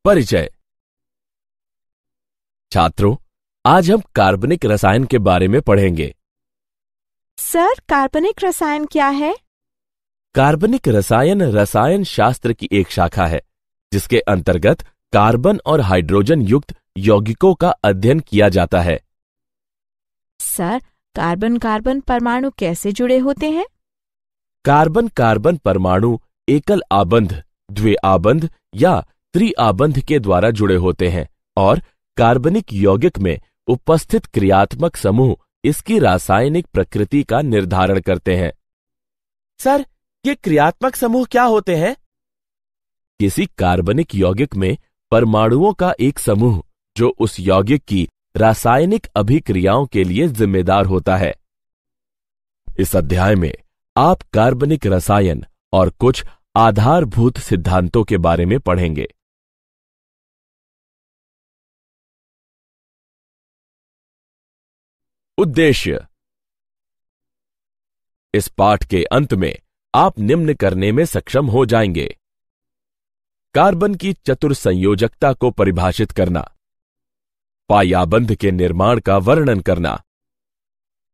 परिचय। छात्रों, आज हम कार्बनिक रसायन के बारे में पढ़ेंगे। सर, कार्बनिक रसायन क्या है? कार्बनिक रसायन रसायन शास्त्र की एक शाखा है जिसके अंतर्गत कार्बन और हाइड्रोजन युक्त यौगिकों का अध्ययन किया जाता है। सर, कार्बन कार्बन परमाणु कैसे जुड़े होते हैं? कार्बन कार्बन परमाणु एकल आबंध, द्विआबंध या त्रिआबंध के द्वारा जुड़े होते हैं और कार्बनिक यौगिक में उपस्थित क्रियात्मक समूह इसकी रासायनिक प्रकृति का निर्धारण करते हैं। सर, ये क्रियात्मक समूह क्या होते हैं? किसी कार्बनिक यौगिक में परमाणुओं का एक समूह जो उस यौगिक की रासायनिक अभिक्रियाओं के लिए जिम्मेदार होता है। इस अध्याय में आप कार्बनिक रसायन और कुछ आधारभूत सिद्धांतों के बारे में पढ़ेंगे। उद्देश्य। इस पाठ के अंत में आप निम्न करने में सक्षम हो जाएंगे: कार्बन की चतुर्संयोजकता को परिभाषित करना, पायाबंध के निर्माण का वर्णन करना,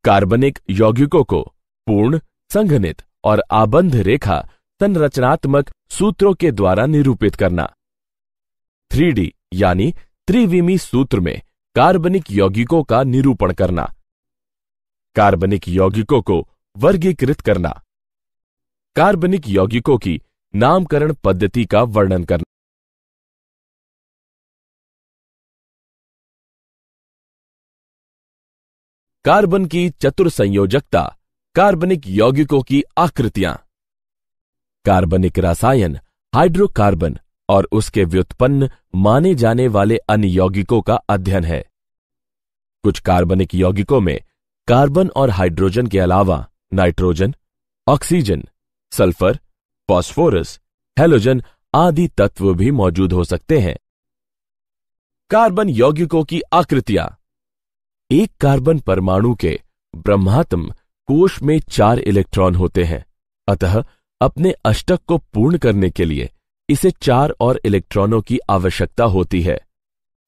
कार्बनिक यौगिकों को पूर्ण, संघनित और आबंध रेखा संरचनात्मक सूत्रों के द्वारा निरूपित करना, 3D यानी त्रिविमी सूत्र में कार्बनिक यौगिकों का निरूपण करना, कार्बनिक यौगिकों को वर्गीकृत करना, कार्बनिक यौगिकों की नामकरण पद्धति का वर्णन करना। कार्बन की चतुर्संयोजकता, कार्बनिक यौगिकों की आकृतियां। कार्बनिक रसायन हाइड्रोकार्बन और उसके व्युत्पन्न माने जाने वाले अन्य यौगिकों का अध्ययन है। कुछ कार्बनिक यौगिकों में कार्बन और हाइड्रोजन के अलावा nitrogen, oxygen, sulphur, phosphorus, halogen आदि तत्व भी मौजूद हो सकते हैं। कार्बन यौगिकों की आकृतियां। एक कार्बन परमाणु के ब्रह्मात्म कोश में 4 इलेक्ट्रॉन होते हैं, अतः अपने अष्टक को पूर्ण करने के लिए इसे 4 और इलेक्ट्रॉनों की आवश्यकता होती है।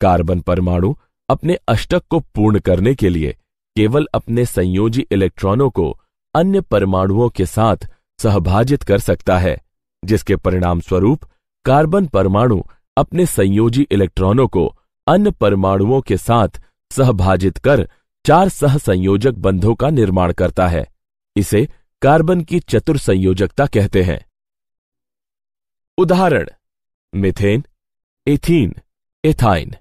कार्बन परमाणु अपने अष्टक को पूर्ण करने के लिए केवल अपने संयोजी इलेक्ट्रॉनों को अन्य परमाणुओं के साथ सहभाजित कर सकता है, जिसके परिणाम स्वरूप कार्बन परमाणु अपने संयोजी इलेक्ट्रॉनों को अन्य परमाणुओं के साथ सहभाजित कर 4 सहसंयोजक बंधों का निर्माण करता है। इसे कार्बन की चतुर्संयोजकता कहते हैं। उदाहरण: मीथेन, एथीन, एथाइन।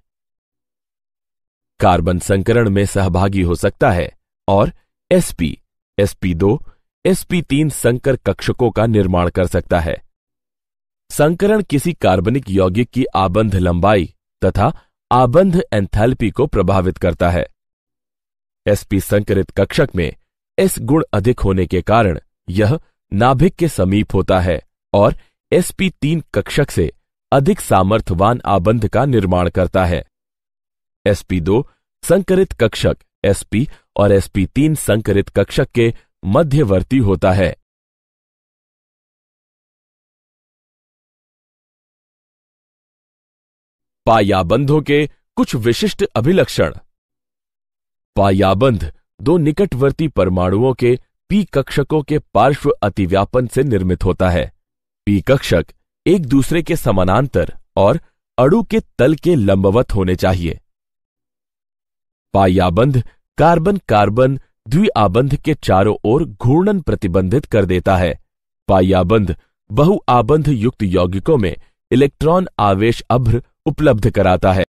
कार्बन संकरण में सहभागी हो सकता है और sp, sp2, sp3 संकर कक्षकों का निर्माण कर सकता है। संकरण किसी कार्बनिक यौगिक की आबंध लंबाई तथा आबंध एंथैल्पी को प्रभावित करता है। sp संकरित कक्षक में s गुण अधिक होने के कारण यह नाभिक के समीप होता है और sp3 कक्षक से अधिक सामर्थ्यवान आबंध का निर्माण करता है। sp2 संकरित कक्षक sp और sp3 संकरित कक्षक के मध्यवर्ती होता है। पायाबंधों के कुछ विशिष्ट अभिलक्षण। पायाबंध 2 निकटवर्ती परमाणुओं के p कक्षकों के पार्श्व अतिव्यापन से निर्मित होता है। p कक्षक एक दूसरे के समानांतर और अणु के तल के लंबवत होने चाहिए। पायाबंध कार्बन कार्बन द्विआबंध के चारों ओर घूर्णन प्रतिबंधित कर देता है। पायाबंध बहुआबंध युक्त यौगिकों में इलेक्ट्रॉन आवेश अभ्र उपलब्ध कराता है।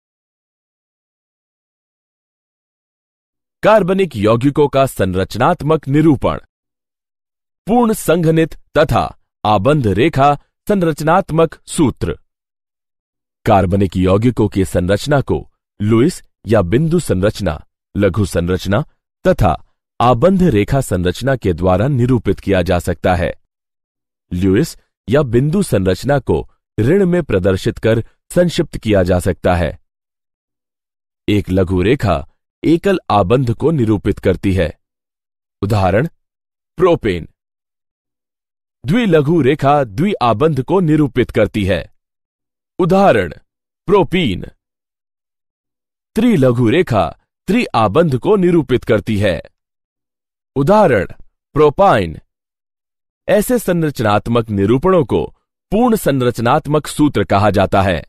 कार्बनिक यौगिकों का संरचनात्मक निरूपण। पूर्ण संघनित तथा आबंध रेखा संरचनात्मक सूत्र। कार्बनिक यौगिकों की संरचना को लुईस या बिंदु संरचना, लघु संरचना तथा आबंध रेखा संरचना के द्वारा निरूपित किया जा सकता है। लुईस या बिंदु संरचना को ऋण में प्रदर्शित कर संक्षिप्त किया जा सकता है। एक लघु रेखा एकल आबंध को निरूपित करती है। उदाहरण: प्रोपेन। द्विलघु रेखा द्विआबंध को निरूपित करती है। उदाहरण: प्रोपीन। त्रिलघु रेखा त्रिआबंध को निरूपित करती है। उदाहरण प्रोपाइन। ऐसे संरचनात्मक निरूपणों को पूर्ण संरचनात्मक सूत्र कहा जाता है।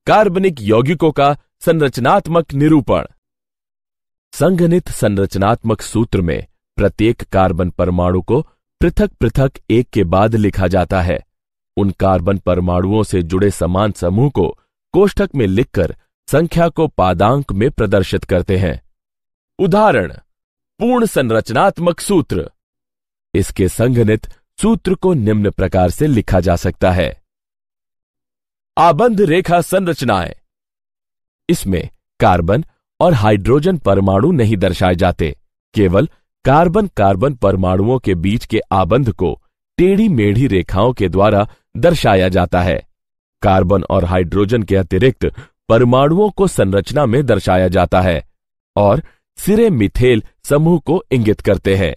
कार्बनिक यौगिकों का संरचनात्मक निरूपण। संघनित संरचनात्मक सूत्र में प्रत्येक कार्बन परमाणु को पृथक पृथक एक के बाद लिखा जाता है। उन कार्बन परमाणुओं से जुड़े समान समूह को कोष्ठक में लिखकर संख्या को पादांक में प्रदर्शित करते हैं। उदाहरण पूर्ण संरचनात्मक सूत्र। इसके संघनित सूत्र को निम्न प्रकार से लिखा जा सकता है। आबंध रेखा संरचनाएं। इसमें कार्बन और हाइड्रोजन परमाणु नहीं दर्शाए जाते, केवल कार्बन कार्बन परमाणुओं के बीच के आबंध को टेढ़ी मेढ़ी रेखाओं के द्वारा दर्शाया जाता है। कार्बन और हाइड्रोजन के अतिरिक्त परमाणुओं को संरचना में दर्शाया जाता है और सिरे मिथेल समूह को इंगित करते हैं।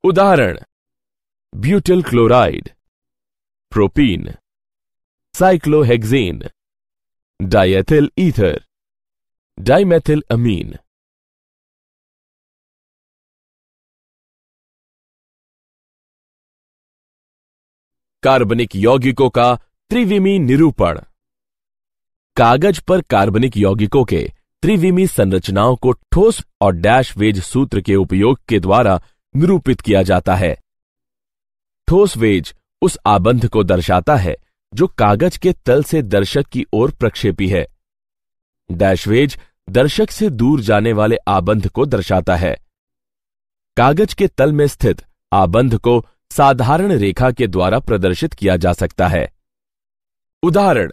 उदाहरण butyl chloride, propene, cyclohexane, diethyl ether, dimethyl amine. कार्बनिक यौगिकों का त्रिविमी निरूपण। कागज पर कार्बनिक यौगिकों के त्रिविमी संरचनाओं को ठोस और डैश वेज सूत्र के उपयोग के द्वारा निरूपित किया जाता है। ठोस वेज उस आबंध को दर्शाता है जो कागज के तल से दर्शक की ओर प्रक्षेपी है। डैश वेज दर्शक से दूर जाने वाले आबंध को दर्शाता है। कागज के तल में स्थित आबंध को साधारण रेखा के द्वारा प्रदर्शित किया जा सकता है। उदाहरण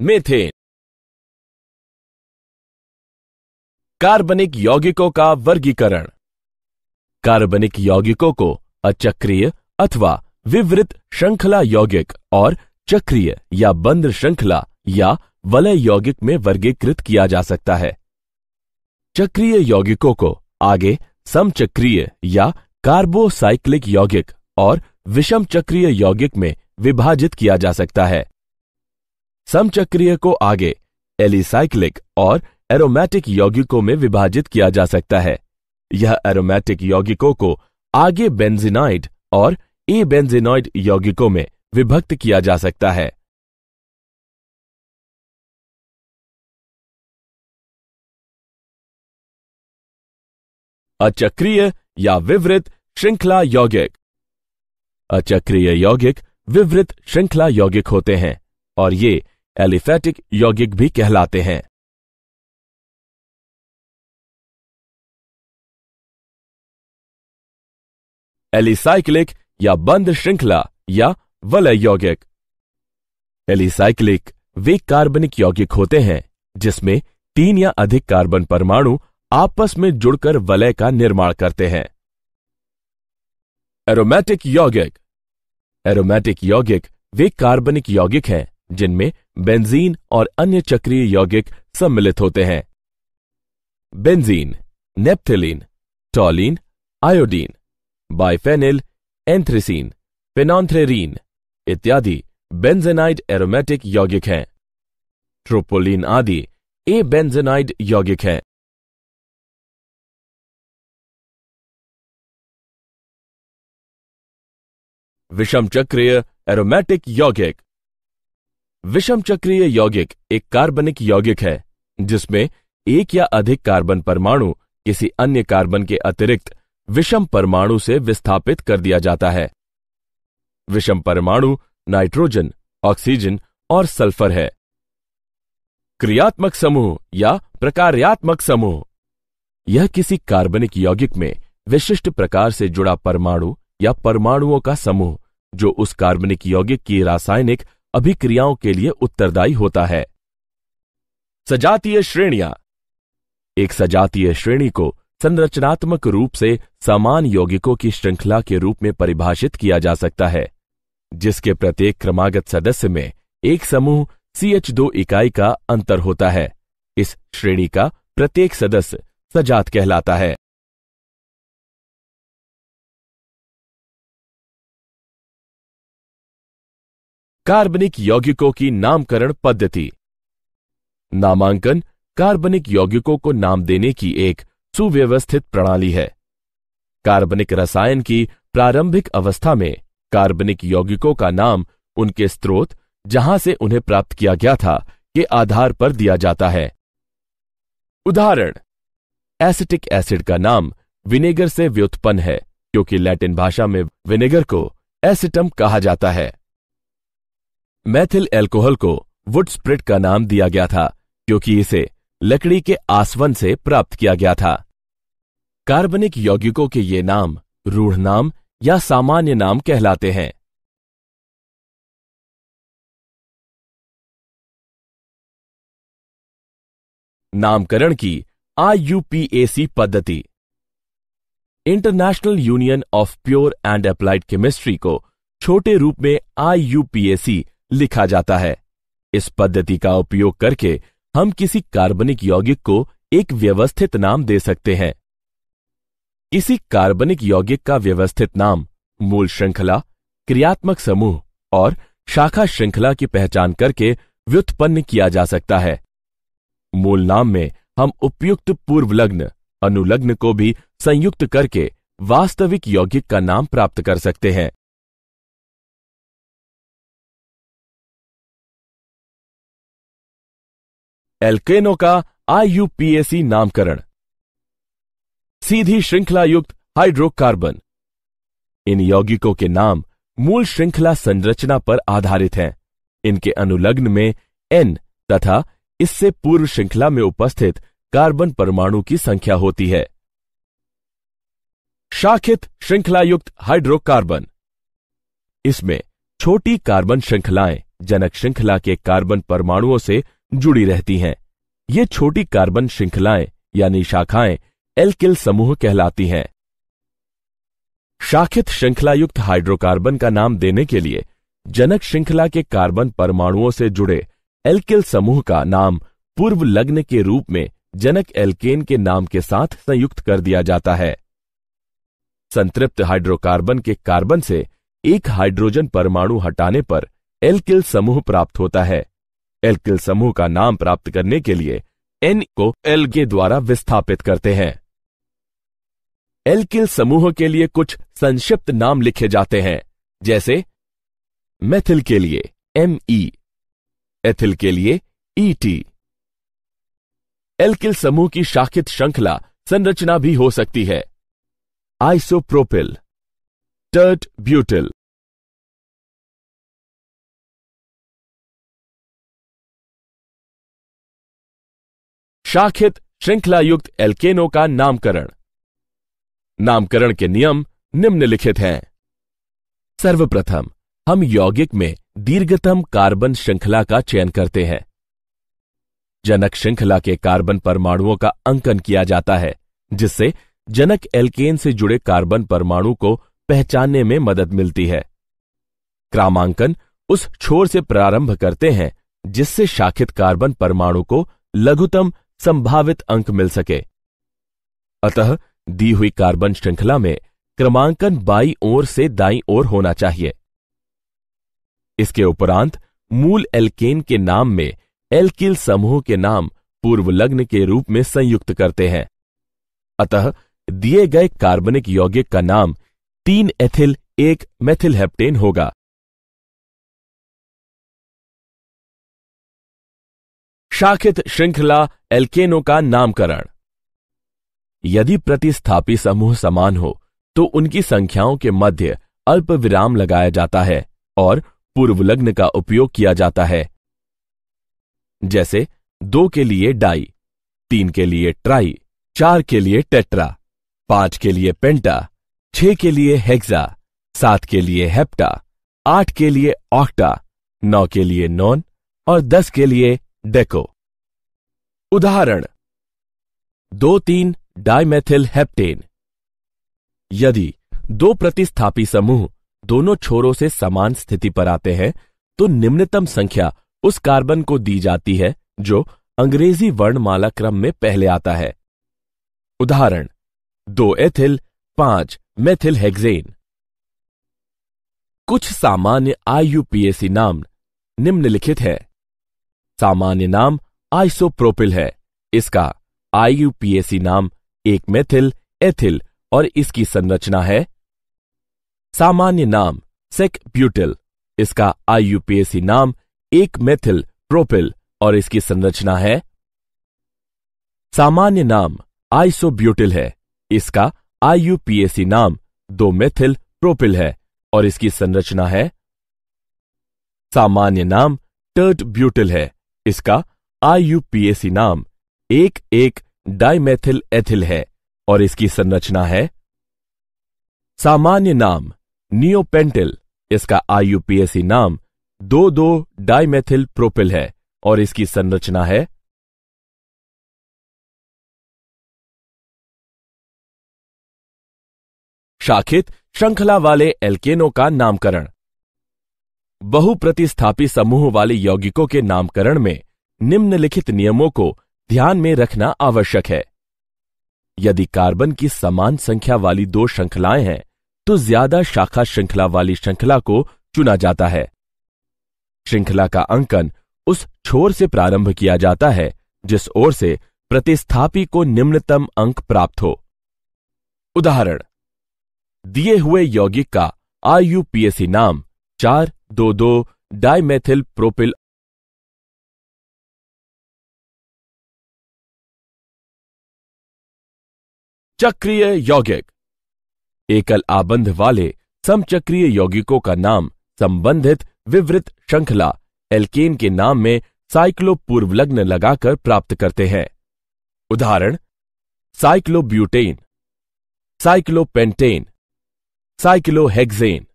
मेथेन। कार्बनिक यौगिकों का वर्गीकरण। कार्बनिक यौगिकों को अचक्रीय अथवा विवृत श्रृंखला यौगिक और चक्रीय या बंद श्रृंखला या वलय यौगिक में वर्गीकृत किया जा सकता है। चक्रीय यौगिकों को आगे समचक्रीय या कार्बोसाइक्लिक यौगिक और विषम चक्रीय यौगिक में विभाजित किया जा सकता है। समचक्रीय को आगे एलिसाइक्लिक और एरोमेटिक यौगिकों में विभाजित किया जा सकता है। यह एरोमेटिक यौगिकों को आगे बेंजीनाइड और एबेंजीनॉइड यौगिकों में विभक्त किया जा सकता है। अचक्रीय या विवृत श्रृंखला यौगिक। अचक्रीय यौगिक विवृत श्रृंखला यौगिक होते हैं और ये एलिफैटिक यौगिक भी कहलाते हैं। एलिसाइक्लिक या बंद श्रृंखला या वलय यौगिक। एलिसाइक्लिक वे कार्बनिक यौगिक होते हैं जिसमें 3 या अधिक कार्बन परमाणु आपस में जुड़कर वलय का निर्माण करते हैं। एरोमेटिक यौगिक। एरोमेटिक यौगिक वे कार्बनिक यौगिक हैं जिनमें बेंजीन और अन्य चक्रीय यौगिक सम्मिलित होते हैं। बेंजीन, नेप्थलीन, टॉलीन, आयोडीन, बाइफेनिल, एंथ्रेसीन, फेनॉन्थ्रेरीन इत्यादि बेंजेनाइड एरोमेटिक यौगिक हैं। ट्रोपोलिन आदि एबेंजेनाइड यौगिक हैं। विषम चक्रीय एरोमेटिक यौगिक। विषम चक्रीय यौगिक एक कार्बनिक यौगिक है जिसमें एक या अधिक कार्बन परमाणु किसी अन्य कार्बन के अतिरिक्त विषम परमाणु से विस्थापित कर दिया जाता है। विषम परमाणु नाइट्रोजन, ऑक्सीजन और सल्फर है। क्रियात्मक समूह या प्रकार्यात्मक समूह। यह किसी कार्बनिक यौगिक में विशिष्ट प्रकार से जुड़ा परमाणु या परमाणुओं का समूह जो उस कार्बनिक यौगिक की रासायनिक अभिक्रियाओं के लिए उत्तरदायी होता है। सजातीय श्रेणियां। एक सजातीय श्रेणी को संरचनात्मक रूप से समान यौगिकों की श्रृंखला के रूप में परिभाषित किया जा सकता है जिसके प्रत्येक क्रमागत सदस्य में एक समूह CH2 इकाई का अंतर होता है। इस श्रेणी का प्रत्येक सदस्य सजात कहलाता है। कार्बनिक यौगिकों की नामकरण पद्धति। नामांकन कार्बनिक यौगिकों को नाम देने की एक सुव्यवस्थित प्रणाली है। कार्बनिक रसायन की प्रारंभिक अवस्था में कार्बनिक यौगिकों का नाम उनके स्रोत, जहां से उन्हें प्राप्त किया गया था, के आधार पर दिया जाता है। उदाहरण, एसिटिक एसिड का नाम विनेगर से व्युत्पन्न है, क्योंकि लैटिन भाषा में विनेगर को एसिटम कहा जाता है। मैथिल अल्कोहल को वुड स्प्रिट का नाम दिया गया था, क्योंकि इसे लकड़ी के आसवन से प्राप्त किया गया था। कार्बनिक यौगिकों के ये नाम रूढ़ नाम या सामान्य नाम कहलाते हैं। नामकरण की IUPAC पद्धति। International union of pure and applied chemistry को छोटे रूप में IUPAC लिखा जाता है। इस पद्धति का उपयोग करके हम किसी कार्बनिक यौगिक को एक व्यवस्थित नाम दे सकते हैं। किसी कार्बनिक यौगिक का व्यवस्थित नाम मूल श्रृंखला, क्रियात्मक समूह और शाखा श्रृंखला की पहचान करके व्युत्पन्न किया जा सकता है। मूल नाम में हम उपयुक्त पूर्वलग्न, अनुलग्न को भी संयुक्त करके वास्तविक यौगिक का नाम प्राप्त कर सकते हैं। एल्केनों का IUPAC नामकरण। सीधी श्रृंखला युक्त हाइड्रोकार्बन। इन यौगिकों के नाम मूल श्रृंखला संरचना पर आधारित हैं। इनके अनुलग्न में N तथा इससे पूर्व श्रृंखला में उपस्थित कार्बन परमाणु की संख्या होती है। शाखित श्रृंखला युक्त हाइड्रोकार्बन। इसमें छोटी कार्बन श्रृंखलाएं जनक श्रृंखला के कार्बन परमाणुओं से जुड़ी रहती हैं। ये छोटी कार्बन श्रृंखलाएं यानी शाखाएं एल्किल समूह कहलाती हैं। शाखित श्रृंखला युक्त हाइड्रोकार्बन का नाम देने के लिए जनक श्रृंखला के कार्बन परमाणुओं से जुड़े एल्किल समूह का नाम पूर्व लग्न के रूप में जनक एल्केन के नाम के साथ संयुक्त कर दिया जाता है। संतृप्त हाइड्रोकार्बन के कार्बन से एक हाइड्रोजन परमाणु हटाने पर एल्किल समूह प्राप्त होता है। एल्किल समूह का नाम प्राप्त करने के लिए N को L के द्वारा विस्थापित करते हैं। एल्किल समूह के लिए कुछ संक्षिप्त नाम लिखे जाते हैं, जैसे मेथिल के लिए Me, एथिल के लिए Et। एल्किल समूह की शाखित श्रृंखला संरचना भी हो सकती है। Isopropyl, tert butyl. शाखित श्रृंखला युक्त एल्केनों का नामकरण। नामकरण के नियम निम्नलिखित हैं। सर्वप्रथम हम यौगिक में दीर्घतम कार्बन श्रृंखला का चयन करते हैं। जनक श्रृंखला के कार्बन परमाणुओं का अंकन किया जाता है, जिससे जनक एल्केन से जुड़े कार्बन परमाणु को पहचानने में मदद मिलती है। क्रमांकन उस छोर से प्रारंभ करते हैं जिससे शाखित कार्बन परमाणु को लघुतम संभावित अंक मिल सके। अतः दी हुई कार्बन श्रृंखला में क्रमांकन बाईं ओर से दाईं ओर होना चाहिए। इसके उपरांत मूल एल्केन के नाम में एल्किल समूह के नाम पूर्वलग्न के रूप में संयुक्त करते हैं। अतः दिए गए कार्बनिक यौगिक का नाम 3 एथिल 1 मेथिल हेप्टेन होगा। शाखित श्रृंखला एल्केनों का नामकरण। यदि प्रतिस्थापी समूह समान हो तो उनकी संख्याओं के मध्य अल्प विराम लगाया जाता है और पूर्वलग्न का उपयोग किया जाता है। जैसे 2 के लिए डाई, 3 के लिए ट्राई, 4 के लिए टेट्रा, 5 के लिए पेंटा, 6 के लिए हेक्सा, 7 के लिए हेप्टा, 8 के लिए ऑक्टा, 9 के लिए नॉन और 10 के लिए डेको। उदाहरण 2,3 डाइमेथिल हेप्टेन। यदि 2 प्रतिस्थापी समूह दोनों छोरों से समान स्थिति पर आते हैं तो निम्नतम संख्या उस कार्बन को दी जाती है जो अंग्रेजी वर्णमाला क्रम में पहले आता है। उदाहरण 2 एथिल 5 मेथिल हेक्सेन। कुछ सामान्य IUPAC नाम निम्नलिखित है। सामान्य नाम आइसोप्रोपिल है। इसका IUPAC नाम 1 मेथिल एथिल और इसकी संरचना है। सामान्य नाम सेक ब्यूटिल। इसका IUPAC नाम 1 मेथिल प्रोपिल और इसकी संरचना है। सामान्य नाम आइसोब्यूटिल है। इसका IUPAC नाम 2 मेथिल प्रोपिल है और इसकी संरचना है। सामान्य नाम टर्ट ब्यूटिल है। इसका IUPAC नाम 1 डाइमेथिल एथिल है और इसकी संरचना है। सामान्य नाम नियोपेंटिल। इसका IUPAC नाम 2 डाइमेथिल प्रोपिल है और इसकी संरचना है। शाखित श्रृंखला वाले एल्केनों का नामकरण। बहुप्रतिस्थापी समूह वाले यौगिकों के नामकरण में निम्नलिखित नियमों को ध्यान में रखना आवश्यक है। यदि कार्बन की समान संख्या वाली 2 श्रृंखलाएं हैं तो ज्यादा शाखा श्रृंखला वाली श्रृंखला को चुना जाता है। श्रृंखला का अंकन उस छोर से प्रारंभ किया जाता है जिस ओर से प्रतिस्थापी को निम्नतम अंक प्राप्त हो। उदाहरण, दिए हुए यौगिक का IUPAC नाम 4,2,2 डाइमेथिल प्रोपिल चक्रीय यौगिक। एकल आबंध वाले समचक्रीय यौगिकों का नाम संबंधित विवृत श्रृंखला एल्केन के नाम में साइक्लोपूर्वलग्न लगाकर प्राप्त करते हैं। उदाहरण, साइक्लोब्यूटेन, साइक्लोपेंटेन, साइक्लोहेक्सेन।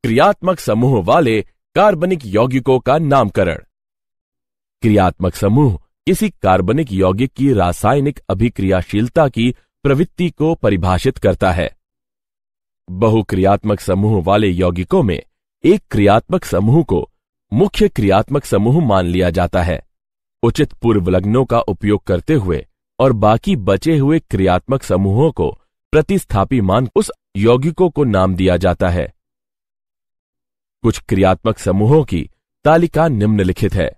क्रियात्मक समूह वाले कार्बनिक यौगिकों का नामकरण। क्रियात्मक समूह किसी कार्बनिक यौगिक की रासायनिक अभिक्रियाशीलता की प्रवृत्ति को परिभाषित करता है। बहुक्रियात्मक समूह वाले यौगिकों में एक क्रियात्मक समूह को मुख्य क्रियात्मक समूह मान लिया जाता है। उचित पूर्वलग्नों का उपयोग करते हुए और बाकी बचे हुए क्रियात्मक समूहों को प्रतिस्थापी मान उस यौगिकों को नाम दिया जाता है। कुछ क्रियात्मक समूहों की तालिका निम्नलिखित है।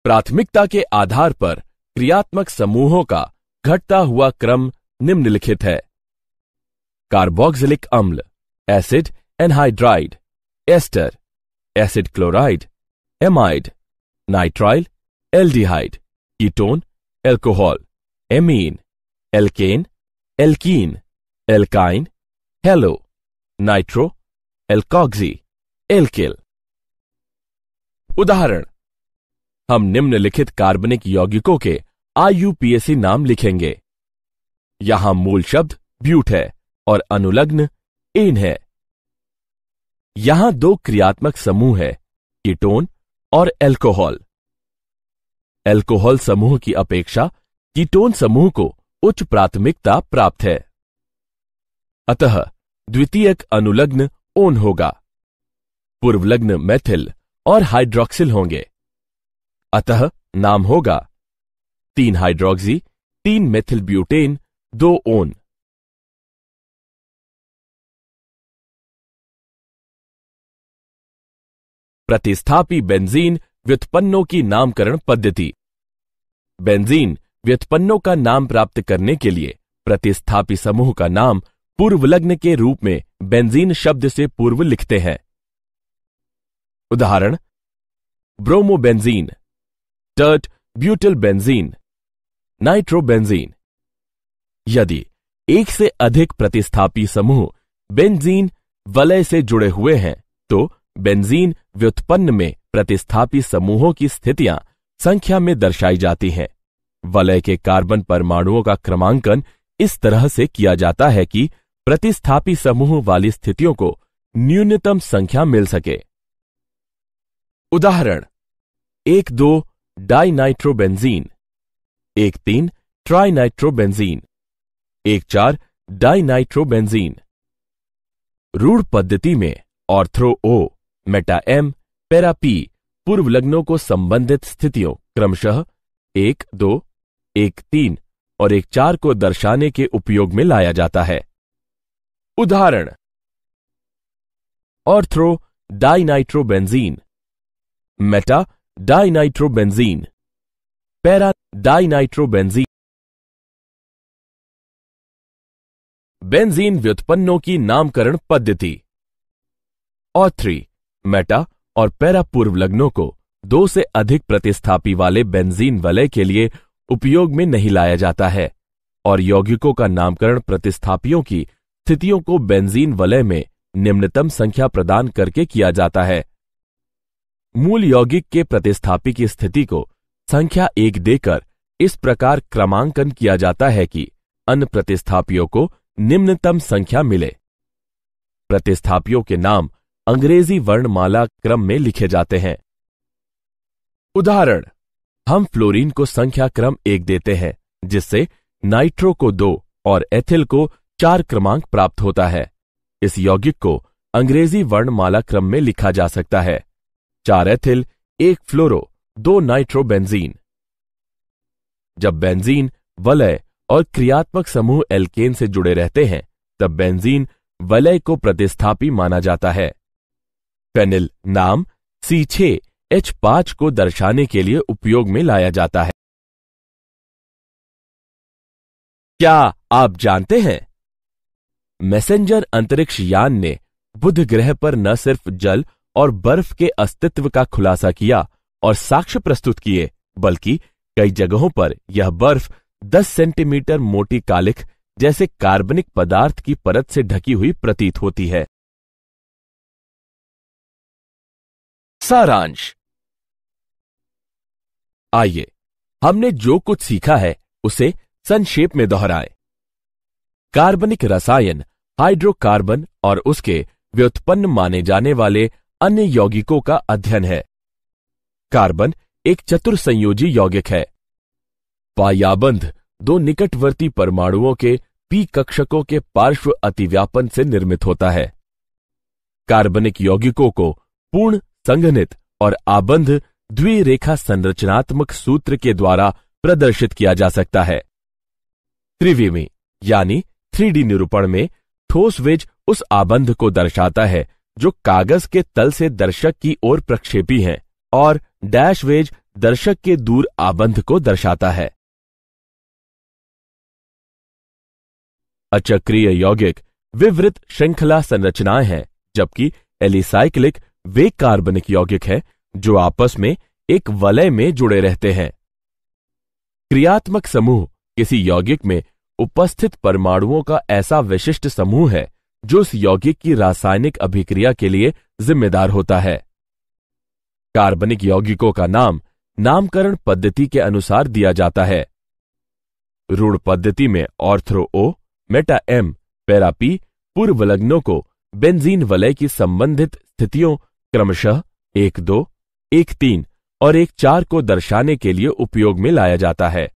प्राथमिकता के आधार पर क्रियात्मक समूहों का घटता हुआ क्रम निम्नलिखित है। कार्बोक्सिलिक अम्ल, acid anhydride, ester, acid chloride, amide, nitrile, aldehyde, ketone, alcohol, amine, alkane, alkene, alkyne, halo, nitro, alkoxy, alkyl. उदाहरण, हम निम्नलिखित कार्बनिक यौगिकों के IUPAC नाम लिखेंगे। यहां मूल शब्द ब्यूट है और अनुलग्न एन है। यहां 2 क्रियात्मक समूह है, कीटोन और एल्कोहल। एल्कोहल समूह की अपेक्षा कीटोन समूह को उच्च प्राथमिकता प्राप्त है। अतः द्वितीयक अनुलग्न ओन होगा। पूर्वलग्न मेथिल और हाइड्रोक्सिल होंगे। अतः नाम होगा 3 हाइड्रोक्सी 3 मेथिल ब्यूटेन 2 ओन। प्रतिस्थापी बेंजीन व्युत्पन्नों की नामकरण पद्धति। बेंजीन व्युत्पन्नों का नाम प्राप्त करने के लिए प्रतिस्थापी समूह का नाम पूर्वलग्न के रूप में बेंजीन शब्द से पूर्व लिखते हैं। उदाहरण, bromobenzene, tert butyl benzene, nitrobenzene. यदि एक से अधिक प्रतिस्थापी समूह बेंजीन वलय से जुड़े हुए हैं तो बेंजीन व्युत्पन्न में प्रतिस्थापी समूहों की स्थितियां संख्या में दर्शाई जाती हैं। वलय के कार्बन परमाणुओं का क्रमांकन इस तरह से किया जाता है कि प्रतिस्थापी समूह वाली स्थितियों को न्यूनतम संख्या मिल सके। उदाहरण, 1,2 डाइनाइट्रोबेंजीन, 1,3 ट्राइनाइट्रोबेंजीन, 1,4 डाइनाइट्रोबेंजीन। रूढ़ पद्धति में ortho O, Meta M, para P पूर्वलग्नों को संबंधित स्थितियों क्रमशः 1, 2, 1, 3 और 1, 4 को दर्शाने के उपयोग में लाया जाता है। उदाहरण: ortho dinitrobenzene, meta dinitrobenzene, para dinitrobenzene. Benzene व्युत्पन्नों की नामकरण पद्धति। ऑथ्री, मेटा और पैरा पूर्वलग्नों को 2 से अधिक प्रतिस्थापी वाले बेंजीन वलय के लिए उपयोग में नहीं लाया जाता है और यौगिकों का नामकरण प्रतिस्थापियों की स्थितियों को बेंजीन वलय में निम्नतम संख्या प्रदान करके किया जाता है। मूल यौगिक के प्रतिस्थापी की स्थिति को संख्या 1 देकर इस प्रकार क्रमांकन किया जाता है कि अन्य प्रतिस्थापियों को निम्नतम संख्या मिले। प्रतिस्थापियों के नाम अंग्रेजी वर्णमाला क्रम में लिखे जाते हैं। उदाहरण: हम फ्लोरीन को संख्या क्रम 1 देते हैं, जिससे नाइट्रो को 2 और एथिल को 4 क्रमांक प्राप्त होता है। इस यौगिक को अंग्रेजी वर्णमाला क्रम में लिखा जा सकता है: 4 एथिल, 1 फ्लोरो, 2 नाइट्रो बेंजीन। जब बेंजीन वलय और क्रियात्मक समूह एल्केन से जुड़े रहते हैं, तब बेंजीन वलय को प्रतिस्थापी माना जाता है। फेनिल नाम C6H5 को दर्शाने के लिए उपयोग में लाया जाता है। क्या आप जानते हैं, मैसेंजर अंतरिक्ष यान ने बुध ग्रह पर न सिर्फ जल और बर्फ के अस्तित्व का खुलासा किया और साक्ष्य प्रस्तुत किए, बल्कि कई जगहों पर यह बर्फ 10 सेंटीमीटर मोटी कालिख जैसे कार्बनिक पदार्थ की परत से ढकी हुई प्रतीत होती है। सारांश। आइए हमने जो कुछ सीखा है उसे संक्षेप में दोहराएं। कार्बनिक रसायन हाइड्रोकार्बन और उसके व्युत्पन्न माने जाने वाले अन्य यौगिकों का अध्ययन है। कार्बन एक चतुर्संयोजी यौगिक है। पायाबंध 2 निकटवर्ती परमाणुओं के पी कक्षकों के पार्श्व अतिव्यापन से निर्मित होता है। कार्बनिक यौगिकों को पूर्ण संघनित और आबंध द्विरेखा संरचनात्मक सूत्र के द्वारा प्रदर्शित किया जा सकता है। त्रिविमी यानी 3D निरूपण में ठोस वेज उस आबंध को दर्शाता है जो कागज के तल से दर्शक की ओर प्रक्षेपी है और डैश वेज दर्शक के दूर आबंध को दर्शाता है। अचक्रीय यौगिक विवृत श्रृंखला संरचनाएं हैं, जबकि एलिसाइक्लिक वे कार्बनिक यौगिक है जो आपस में एक वलय में जुड़े रहते हैं। क्रियात्मक समूह किसी यौगिक में उपस्थित परमाणुओं का ऐसा विशिष्ट समूह है जो उस यौगिक की रासायनिक अभिक्रिया के लिए जिम्मेदार होता है। कार्बनिक यौगिकों का नाम नामकरण पद्धति के अनुसार दिया जाता है। रूढ़ पद्धति में ortho O, Meta M, para P पूर्वलग्नों को बेंजीन वलय की संबंधित स्थितियों क्रमशः 1-2, 1-3 और 1-4 को दर्शाने के लिए उपयोग में लाया जाता है।